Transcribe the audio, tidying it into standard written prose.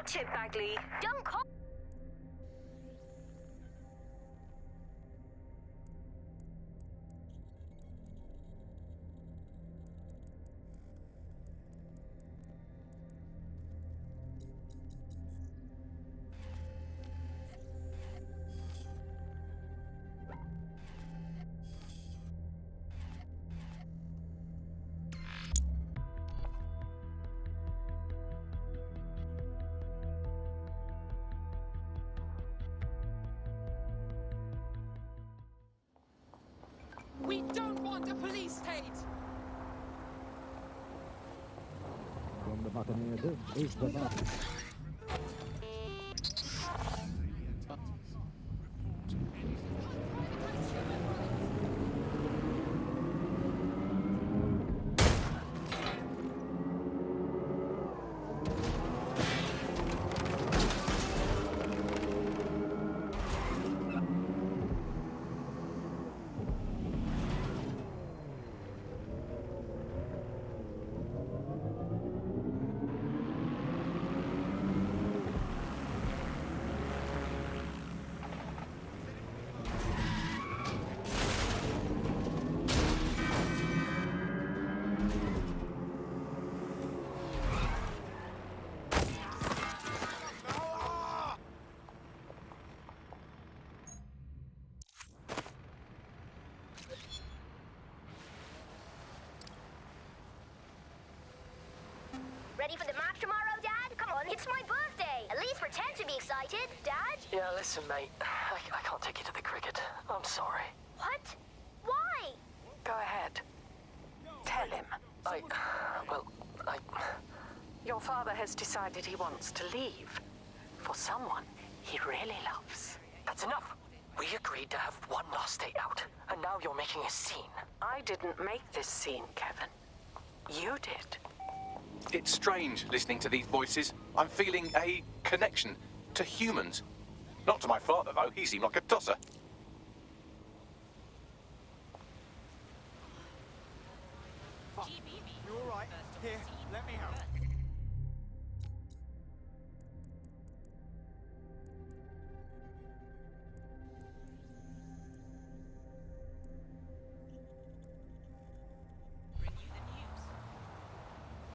Watch it, Bagley. Don't call... We don't want a police state! From the Buccaneer, this is the button. Ready for the march tomorrow, Dad? Come on, it's my birthday. At least pretend to be excited, Dad. Yeah, listen, mate. I can't take you to the cricket. I'm sorry. What? Why? Go ahead. Tell him. Your father has decided he wants to leave. For someone he really loves. That's enough. We agreed to have one last day out, and now you're making a scene. I didn't make this scene, Kevin. You did. It's strange listening to these voices. I'm feeling a connection to humans. Not to my father, though. He seemed like a tosser. You all right? Here.